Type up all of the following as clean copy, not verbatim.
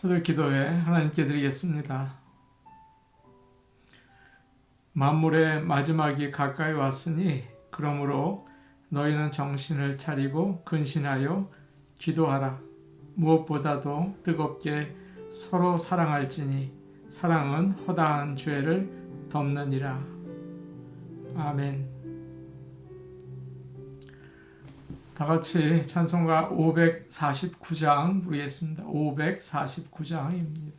새벽 기도회 하나님께 드리겠습니다. 만물의 마지막이 가까이 왔으니 그러므로 너희는 정신을 차리고 근신하여 기도하라. 무엇보다도 뜨겁게 서로 사랑할지니 사랑은 허다한 죄를 덮느니라. 아멘. 다 같이 찬송가 549장 부르겠습니다. 549장입니다.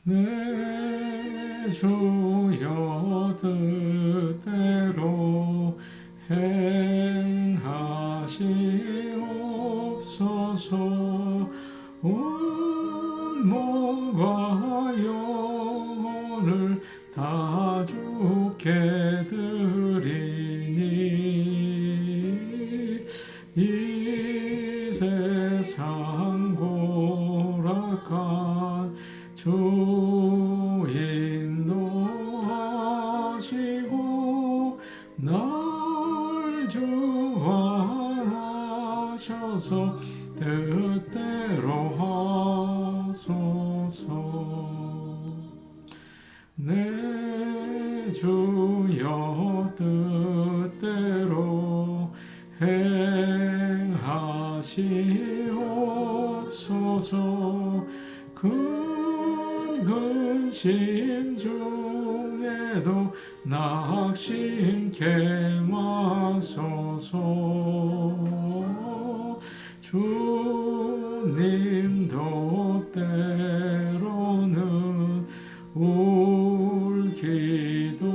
내 주여 뜻대로 행하시옵소서. 온 몸과 영혼을 다 주께 드리니 이 세상 고락한 주 인도하시고 날 주관하셔서 뜻대로 하소서. 내 주여 뜻대로 행하시옵소서. 근심 중에도 낙심케 마소서. 주님도 때로는 울기도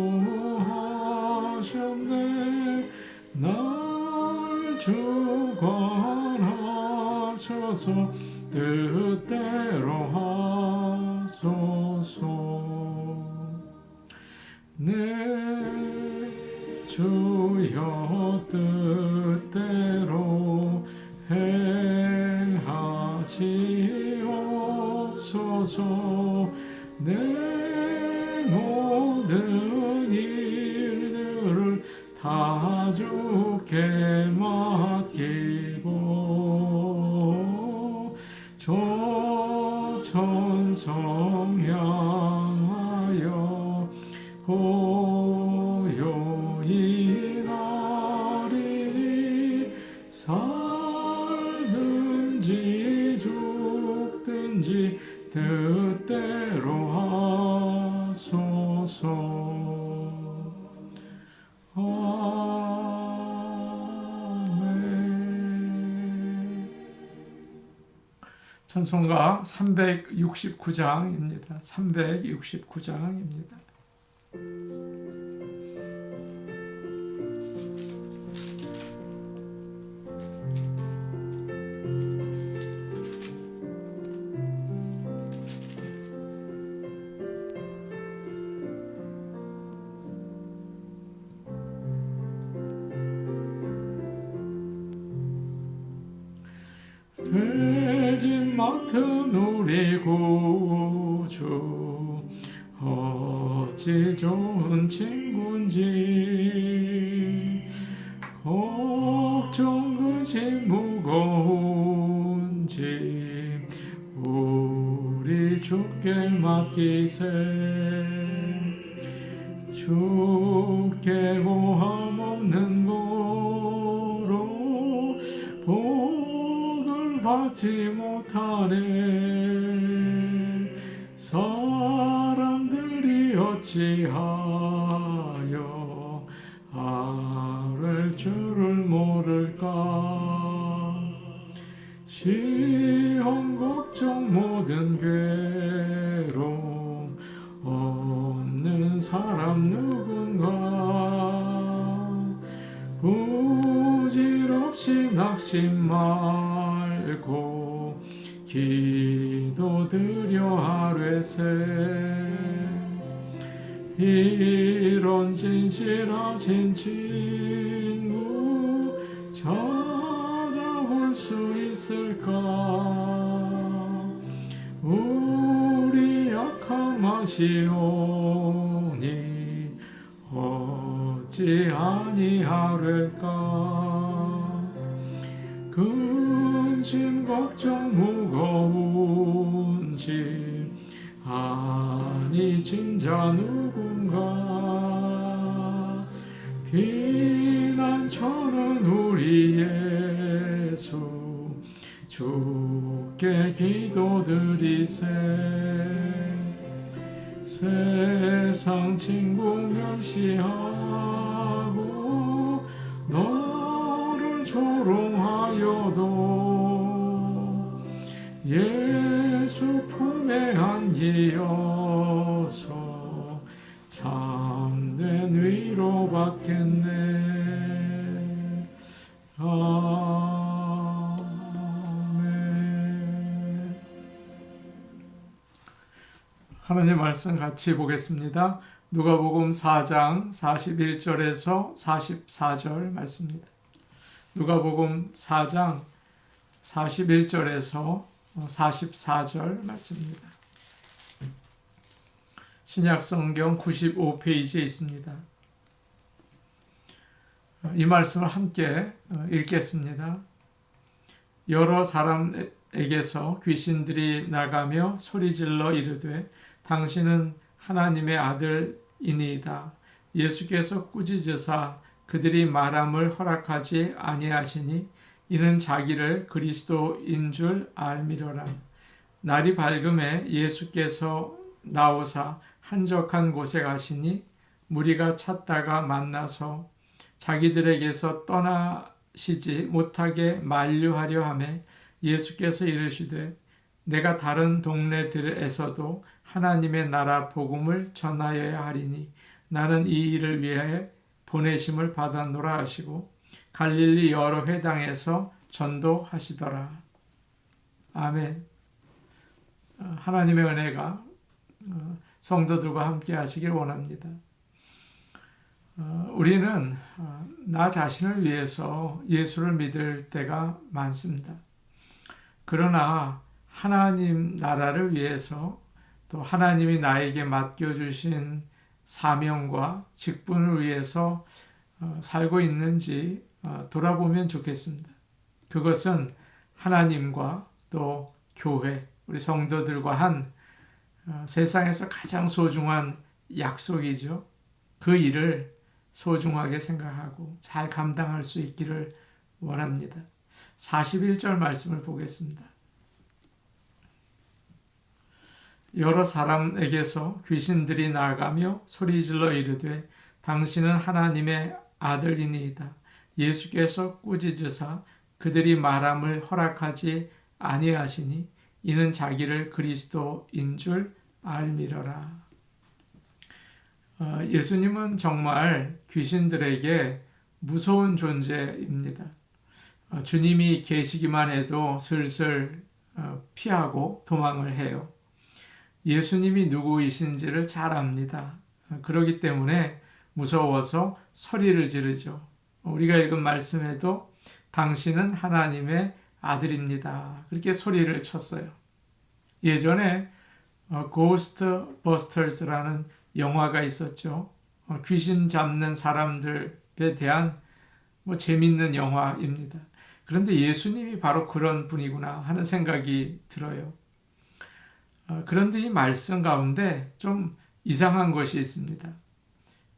하셨네. 날 주관하셔서 뜻대로 하소서. 내 주여 뜻대로 행하시옵소서. 내 모든 일들을 다 주께 맡기고 천성 향하여 고요히 가리니 살든지 죽든지 뜻대로 하소서. 아멘. 찬송가 369장입니다. 369장입니다. 죄짐 맡은 우리 구주 어찌 좋은 친구인지 걱정 근심 무거운 짐 우리 주께 맡기세. 주께 고함 없는 거로 받지 못하네. 사람들이 어찌하여 아를 줄을 모를까. 시험 걱정 모든 괴로움 없는 사람 누군가. 부질없이 낙심 말고 기도드려 하뢰세. 이런 진실하신 친구 찾아볼 수 있을까? 우리 약함 아시오니 어찌 아니하릴까? 근심 걱정 무거운 짐 아니 진짜 누군가? 피난처는 우리 예수 주께 기도드리세. 세상 친구 멸시하고 너를 조롱하여도 예수 품에 안기어서 참된 위로 받겠네. 아멘. 하나님 말씀 같이 보겠습니다. 누가복음 4장 41절에서 44절 말씀입니다. 누가복음 4장 41절에서 44절 말씀입니다. 신약성경 95페이지에 있습니다. 이 말씀을 함께 읽겠습니다. 여러 사람에게서 귀신들이 나가며 소리질러 이르되 당신은 하나님의 아들이니이다. 예수께서 꾸짖으사 그들이 말함을 허락하지 아니하시니 이는 자기를 그리스도인 줄 알미러라. 날이 밝음에 예수께서 나오사 한적한 곳에 가시니 무리가 찾다가 만나서 자기들에게서 떠나시지 못하게 만류하려 하매 예수께서 이르시되 내가 다른 동네들에서도 하나님의 나라 복음을 전하여야 하리니 나는 이 일을 위하여 보내심을 받았노라 하시고 갈릴리 여러 회당에서 전도하시더라. 아멘. 하나님의 은혜가 성도들과 함께 하시길 원합니다. 우리는 나 자신을 위해서 예수를 믿을 때가 많습니다. 그러나 하나님 나라를 위해서 또 하나님이 나에게 맡겨주신 사명과 직분을 위해서 살고 있는지 돌아보면 좋겠습니다. 그것은 하나님과 또 교회, 우리 성도들과 한 세상에서 가장 소중한 약속이죠. 그 일을 소중하게 생각하고 잘 감당할 수 있기를 원합니다. 41절 말씀을 보겠습니다. 여러 사람에게서 귀신들이 나가며 소리질러 이르되 당신은 하나님의 아들이니이다. 예수께서 꾸짖으사 그들이 말함을 허락하지 아니하시니 이는 자기를 그리스도인 줄 알미러라. 예수님은 정말 귀신들에게 무서운 존재입니다. 주님이 계시기만 해도 슬슬 피하고 도망을 해요. 예수님이 누구이신지를 잘 압니다. 그렇기 때문에 무서워서 소리를 지르죠. 우리가 읽은 말씀에도 당신은 하나님의 아들입니다. 그렇게 소리를 쳤어요. 예전에 고스트 버스터즈라는 영화가 있었죠. 귀신 잡는 사람들에 대한 재밌는 영화입니다. 그런데 예수님이 바로 그런 분이구나 하는 생각이 들어요. 그런데 이 말씀 가운데 좀 이상한 것이 있습니다.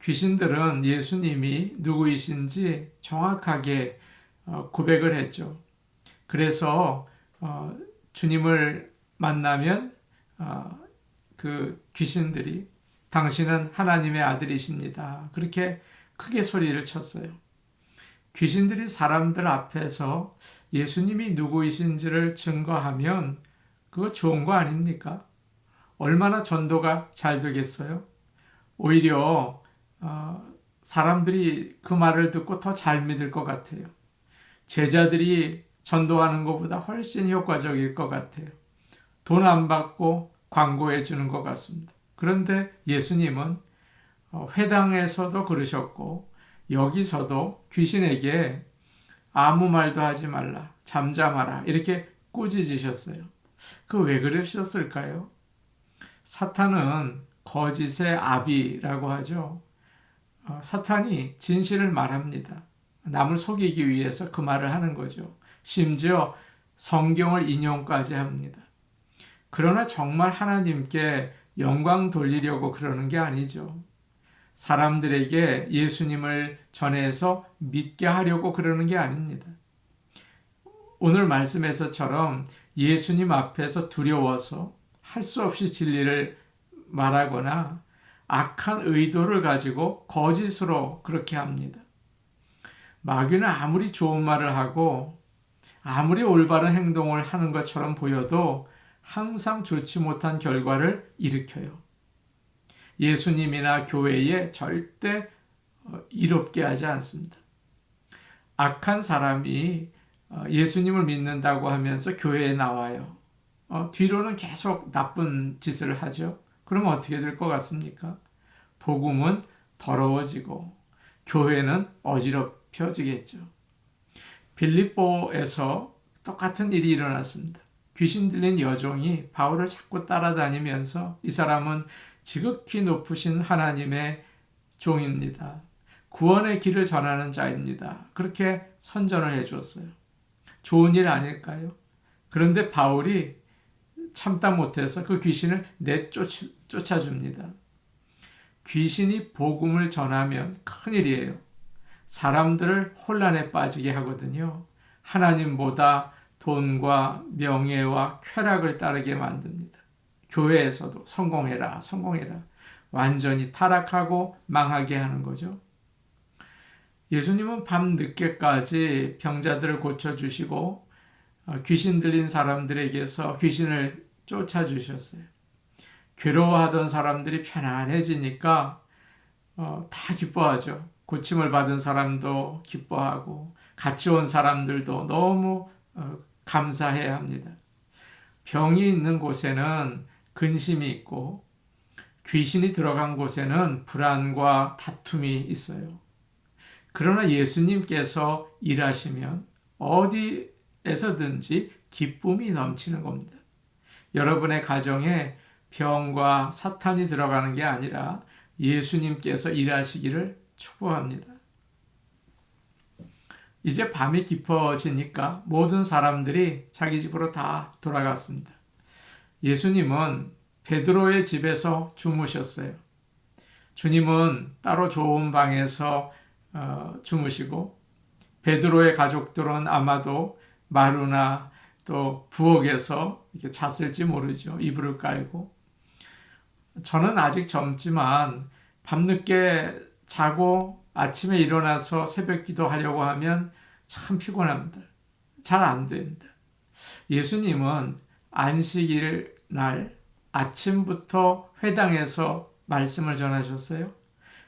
귀신들은 예수님이 누구이신지 정확하게 고백을 했죠. 그래서 주님을 만나면 그 귀신들이 당신은 하나님의 아들이십니다. 그렇게 크게 소리를 쳤어요. 귀신들이 사람들 앞에서 예수님이 누구이신지를 증거하면 그거 좋은 거 아닙니까? 얼마나 전도가 잘 되겠어요? 오히려 사람들이 그 말을 듣고 더 잘 믿을 것 같아요. 제자들이 전도하는 것보다 훨씬 효과적일 것 같아요. 돈 안 받고 광고해 주는 것 같습니다. 그런데 예수님은 회당에서도 그러셨고 여기서도 귀신에게 아무 말도 하지 말라, 잠잠하라 이렇게 꾸짖으셨어요. 그 왜 그러셨을까요? 사탄은 거짓의 아비라고 하죠. 사탄이 진실을 말합니다. 남을 속이기 위해서 그 말을 하는 거죠. 심지어 성경을 인용까지 합니다. 그러나 정말 하나님께 영광 돌리려고 그러는 게 아니죠. 사람들에게 예수님을 전해서 믿게 하려고 그러는 게 아닙니다. 오늘 말씀에서처럼 예수님 앞에서 두려워서 할 수 없이 진리를 말하거나 악한 의도를 가지고 거짓으로 그렇게 합니다. 마귀는 아무리 좋은 말을 하고 아무리 올바른 행동을 하는 것처럼 보여도 항상 좋지 못한 결과를 일으켜요. 예수님이나 교회에 절대 이롭게 하지 않습니다. 악한 사람이 예수님을 믿는다고 하면서 교회에 나와요. 뒤로는 계속 나쁜 짓을 하죠. 그러면 어떻게 될 것 같습니까? 복음은 더러워지고 교회는 어지럽혀지겠죠. 빌립보에서 똑같은 일이 일어났습니다. 귀신 들린 여종이 바울을 자꾸 따라다니면서 이 사람은 지극히 높으신 하나님의 종입니다. 구원의 길을 전하는 자입니다. 그렇게 선전을 해주었어요. 좋은 일 아닐까요? 그런데 바울이 참다 못해서 그 귀신을 내쫓아줍니다. 귀신이 복음을 전하면 큰일이에요. 사람들을 혼란에 빠지게 하거든요. 하나님보다 돈과 명예와 쾌락을 따르게 만듭니다. 교회에서도 성공해라, 성공해라. 완전히 타락하고 망하게 하는 거죠. 예수님은 밤 늦게까지 병자들을 고쳐주시고 귀신 들린 사람들에게서 귀신을 쫓아주셨어요. 괴로워하던 사람들이 편안해지니까 다 기뻐하죠. 고침을 받은 사람도 기뻐하고 같이 온 사람들도 너무 감사해야 합니다. 병이 있는 곳에는 근심이 있고 귀신이 들어간 곳에는 불안과 다툼이 있어요. 그러나 예수님께서 일하시면 어디에서든지 기쁨이 넘치는 겁니다. 여러분의 가정에 병과 사탄이 들어가는 게 아니라 예수님께서 일하시기를 축복합니다. 이제 밤이 깊어지니까 모든 사람들이 자기 집으로 다 돌아갔습니다. 예수님은 베드로의 집에서 주무셨어요. 주님은 따로 좋은 방에서 주무시고 베드로의 가족들은 아마도 마루나 또 부엌에서 이렇게 잤을지 모르죠. 이불을 깔고. 저는 아직 젊지만 밤늦게 자고 아침에 일어나서 새벽 기도하려고 하면 참 피곤합니다. 잘 안 됩니다. 예수님은 안식일 날 아침부터 회당에서 말씀을 전하셨어요.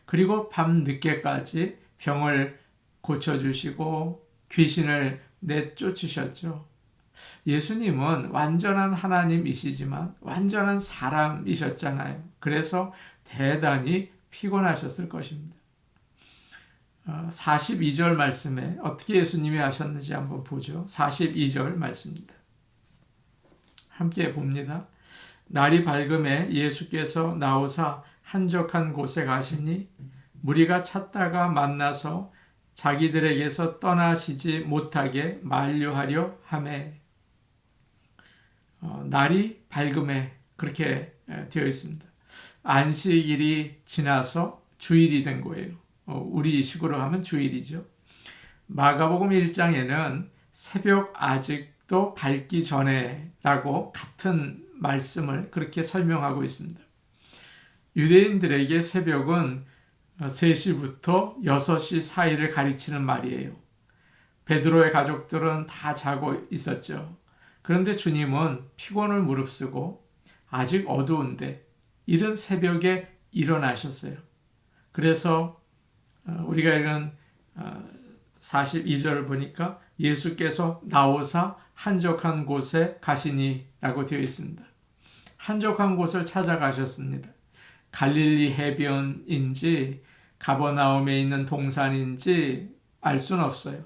그리고 밤늦게까지 병을 고쳐주시고 귀신을 내쫓으셨죠. 예수님은 완전한 하나님이시지만 완전한 사람이셨잖아요. 그래서 대단히 피곤하셨을 것입니다. 42절 말씀에 어떻게 예수님이 하셨는지 한번 보죠. 42절 말씀입니다. 함께 봅니다. 날이 밝음에 예수께서 나오사 한적한 곳에 가시니 무리가 찾다가 만나서 자기들에게서 떠나시지 못하게 만류하려 하매. 날이 밝음에 그렇게 되어 있습니다. 안식일이 지나서 주일이 된 거예요. 우리 식으로 하면 주일이죠. 마가복음 1장에는 새벽 아직도 밝기 전에라고 같은 말씀을 그렇게 설명하고 있습니다. 유대인들에게 새벽은 3시부터 6시 사이를 가리치는 말이에요. 베드로의 가족들은 다 자고 있었죠. 그런데 주님은 피곤을 무릅쓰고 아직 어두운데 이른 새벽에 일어나셨어요. 그래서 우리가 읽은 42절을 보니까 예수께서 나오사 한적한 곳에 가시니 라고 되어 있습니다. 한적한 곳을 찾아가셨습니다. 갈릴리 해변인지 가버나움에 있는 동산인지 알 수는 없어요.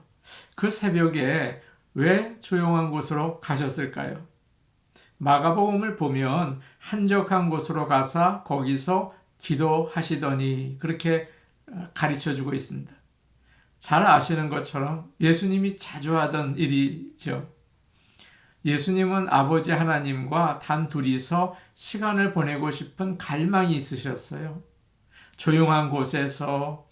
그 새벽에 왜 조용한 곳으로 가셨을까요? 마가복음을 보면 한적한 곳으로 가서 거기서 기도하시더니 그렇게 가르쳐주고 있습니다. 잘 아시는 것처럼 예수님이 자주 하던 일이죠. 예수님은 아버지 하나님과 단 둘이서 시간을 보내고 싶은 갈망이 있으셨어요. 조용한 곳에서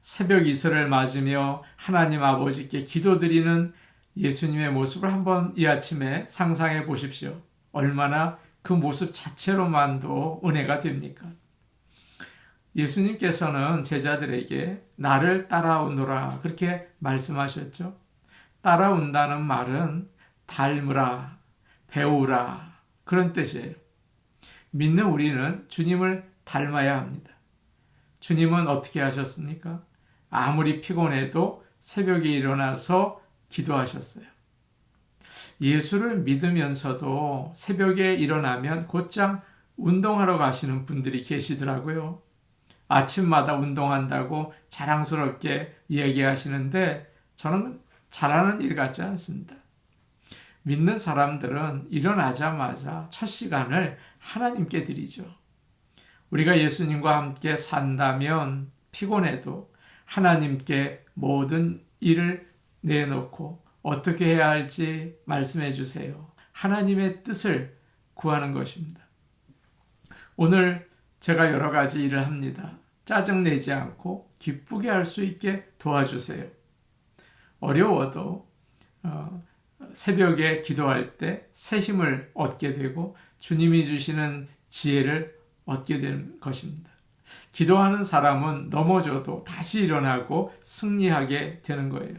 새벽 이슬을 맞으며 하나님 아버지께 기도드리는 예수님의 모습을 한번 이 아침에 상상해 보십시오. 얼마나 그 모습 자체로만도 은혜가 됩니까? 예수님께서는 제자들에게 나를 따라오너라 그렇게 말씀하셨죠. 따라온다는 말은 닮으라, 배우라 그런 뜻이에요. 믿는 우리는 주님을 닮아야 합니다. 주님은 어떻게 하셨습니까? 아무리 피곤해도 새벽에 일어나서 기도하셨어요. 예수를 믿으면서도 새벽에 일어나면 곧장 운동하러 가시는 분들이 계시더라고요. 아침마다 운동한다고 자랑스럽게 얘기하시는데 저는 잘하는 일 같지 않습니다. 믿는 사람들은 일어나자마자 첫 시간을 하나님께 드리죠. 우리가 예수님과 함께 산다면 피곤해도 하나님께 모든 일을 내놓고 어떻게 해야 할지 말씀해 주세요. 하나님의 뜻을 구하는 것입니다. 오늘 제가 여러 가지 일을 합니다. 짜증내지 않고 기쁘게 할 수 있게 도와주세요. 어려워도 새벽에 기도할 때 새 힘을 얻게 되고 주님이 주시는 지혜를 얻게 되는 것입니다. 기도하는 사람은 넘어져도 다시 일어나고 승리하게 되는 거예요.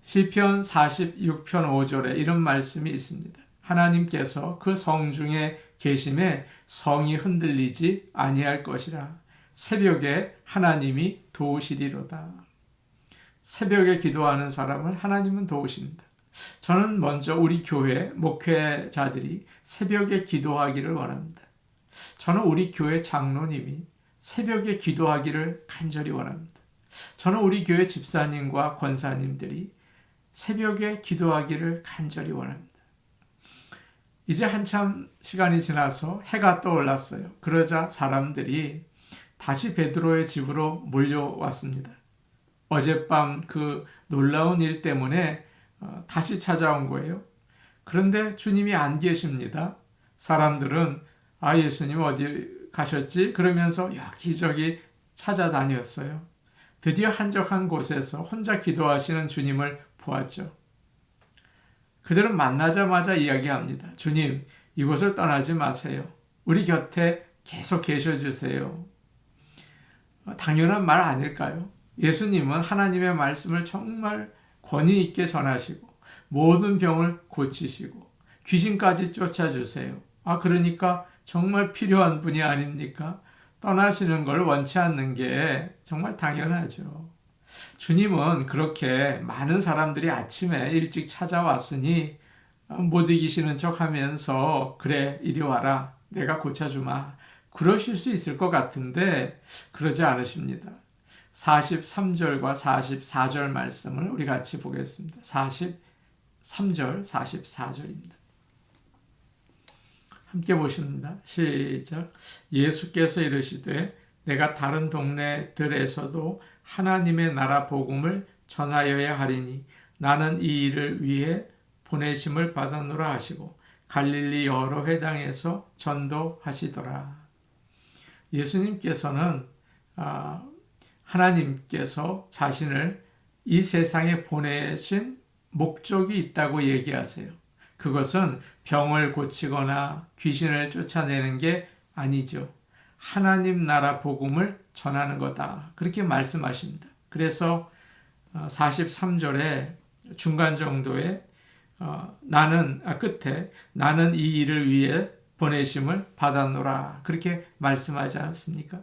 시편 46편 5절에 이런 말씀이 있습니다. 하나님께서 그 성중에 계심에 성이 흔들리지 아니할 것이라. 새벽에 하나님이 도우시리로다. 새벽에 기도하는 사람을 하나님은 도우십니다. 저는 먼저 우리 교회 목회자들이 새벽에 기도하기를 원합니다. 저는 우리 교회 장로님이 새벽에 기도하기를 간절히 원합니다. 저는 우리 교회 집사님과 권사님들이 새벽에 기도하기를 간절히 원합니다. 이제 한참 시간이 지나서 해가 떠올랐어요. 그러자 사람들이 다시 베드로의 집으로 몰려왔습니다. 어젯밤 그 놀라운 일 때문에 다시 찾아온 거예요. 그런데 주님이 안 계십니다. 사람들은 예수님 어디 가셨지? 그러면서 여기저기 찾아다녔어요. 드디어 한적한 곳에서 혼자 기도하시는 주님을 보았죠. 그들은 만나자마자 이야기합니다. 주님, 이곳을 떠나지 마세요. 우리 곁에 계속 계셔주세요. 당연한 말 아닐까요? 예수님은 하나님의 말씀을 정말 권위 있게 전하시고 모든 병을 고치시고 귀신까지 쫓아주세요. 그러니까 정말 필요한 분이 아닙니까? 떠나시는 걸 원치 않는 게 정말 당연하죠. 주님은 그렇게 많은 사람들이 아침에 일찍 찾아왔으니 못 이기시는 척 하면서 그래 이리 와라 내가 고쳐주마 그러실 수 있을 것 같은데 그러지 않으십니다. 43절과 44절 말씀을 우리 같이 보겠습니다. 43절, 44절입니다. 함께 보십니다. 시작. 예수께서 이르시되 내가 다른 동네들에서도 하나님의 나라 복음을 전하여야 하리니 나는 이 일을 위해 보내심을 받았노라 하시고 갈릴리 여러 회당에서 전도하시더라. 예수님께서는 하나님께서 자신을 이 세상에 보내신 목적이 있다고 얘기하세요. 그것은 병을 고치거나 귀신을 쫓아내는 게 아니죠. 하나님 나라 복음을 전하는 거다. 그렇게 말씀하십니다. 그래서 43절에 중간 정도에 끝에 나는 이 일을 위해 보내심을 받았노라. 그렇게 말씀하지 않습니까?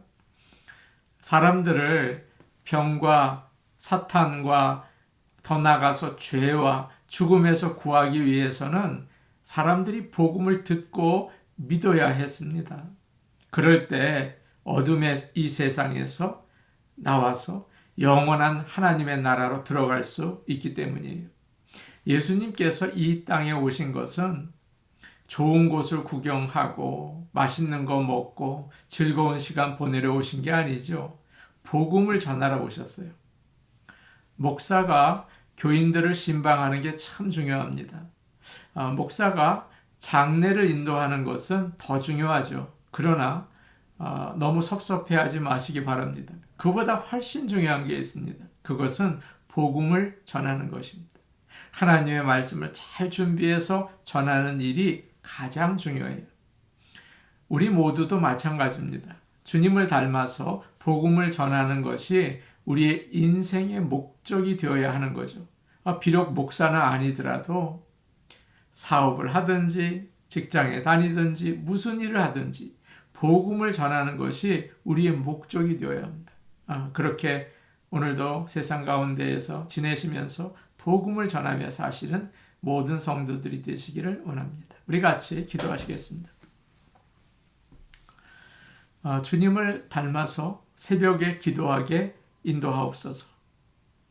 사람들을 병과 사탄과 더 나아가서 죄와 죽음에서 구하기 위해서는 사람들이 복음을 듣고 믿어야 했습니다. 그럴 때 어둠의 이 세상에서 나와서 영원한 하나님의 나라로 들어갈 수 있기 때문이에요. 예수님께서 이 땅에 오신 것은 좋은 곳을 구경하고 맛있는 거 먹고 즐거운 시간 보내려 오신 게 아니죠. 복음을 전하러 오셨어요. 목사가 교인들을 신방하는 게 참 중요합니다. 목사가 장례를 인도하는 것은 더 중요하죠. 그러나 너무 섭섭해하지 마시기 바랍니다. 그보다 훨씬 중요한 게 있습니다. 그것은 복음을 전하는 것입니다. 하나님의 말씀을 잘 준비해서 전하는 일이 가장 중요해요. 우리 모두도 마찬가지입니다. 주님을 닮아서 복음을 전하는 것이 우리의 인생의 목적이 되어야 하는 거죠. 비록 목사는 아니더라도 사업을 하든지 직장에 다니든지 무슨 일을 하든지 복음을 전하는 것이 우리의 목적이 되어야 합니다. 그렇게 오늘도 세상 가운데에서 지내시면서 복음을 전하며 사시는 모든 성도들이 되시기를 원합니다. 우리 같이 기도하시겠습니다. 주님을 닮아서 새벽에 기도하게 인도하옵소서.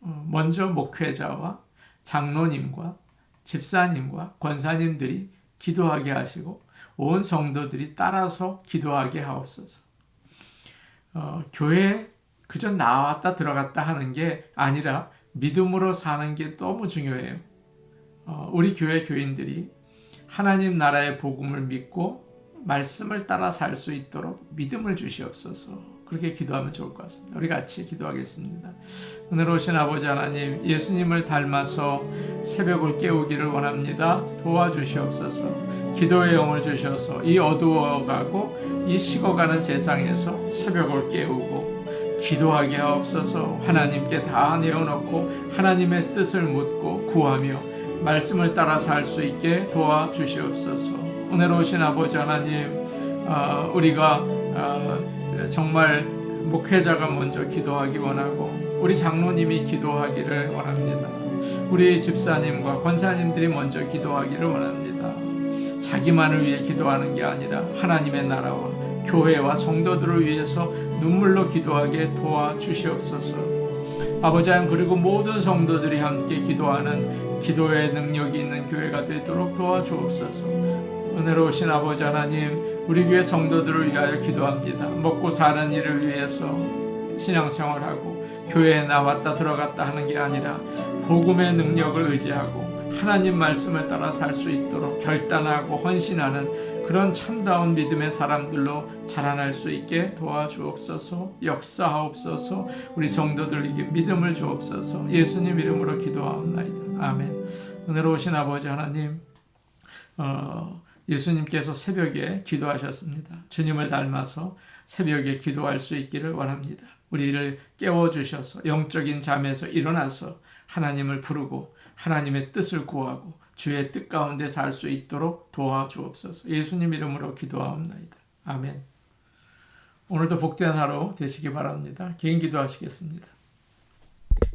먼저 목회자와 장로님과 집사님과 권사님들이 기도하게 하시고 온 성도들이 따라서 기도하게 하옵소서. 교회에 그저 나왔다 들어갔다 하는 게 아니라 믿음으로 사는 게 너무 중요해요. 우리 교회 교인들이 하나님 나라의 복음을 믿고 말씀을 따라 살 수 있도록 믿음을 주시옵소서. 그렇게 기도하면 좋을 것 같습니다. 우리 같이 기도하겠습니다. 오늘 오신 아버지 하나님, 예수님을 닮아서 새벽을 깨우기를 원합니다. 도와주시옵소서. 기도의 영을 주셔서 이 어두워가고 이 식어가는 세상에서 새벽을 깨우고 기도하게 하옵소서. 하나님께 다 내어놓고 하나님의 뜻을 묻고 구하며 말씀을 따라 살 수 있게 도와주시옵소서. 오늘 오신 아버지 하나님, 우리가 정말 목회자가 먼저 기도하기 원하고 우리 장로님이 기도하기를 원합니다. 우리 집사님과 권사님들이 먼저 기도하기를 원합니다. 자기만을 위해 기도하는 게 아니라 하나님의 나라와 교회와 성도들을 위해서 눈물로 기도하게 도와주시옵소서. 아버지 하나님, 그리고 모든 성도들이 함께 기도하는 기도의 능력이 있는 교회가 되도록 도와주옵소서. 은혜로우신 아버지 하나님, 우리 교회 성도들을 위하여 기도합니다. 먹고 사는 일을 위해서 신앙생활하고 교회에 나왔다 들어갔다 하는 게 아니라 복음의 능력을 의지하고 하나님 말씀을 따라 살 수 있도록 결단하고 헌신하는 그런 참다운 믿음의 사람들로 자라날 수 있게 도와주옵소서. 역사하옵소서. 우리 성도들에게 믿음을 주옵소서. 예수님 이름으로 기도하옵나이다. 아멘. 은혜로우신 아버지 하나님, 예수님께서 새벽에 기도하셨습니다. 주님을 닮아서 새벽에 기도할 수 있기를 원합니다. 우리를 깨워주셔서 영적인 잠에서 일어나서 하나님을 부르고 하나님의 뜻을 구하고 주의 뜻 가운데 살 수 있도록 도와주옵소서. 예수님 이름으로 기도하옵나이다. 아멘. 오늘도 복된 하루 되시기 바랍니다. 개인 기도하시겠습니다.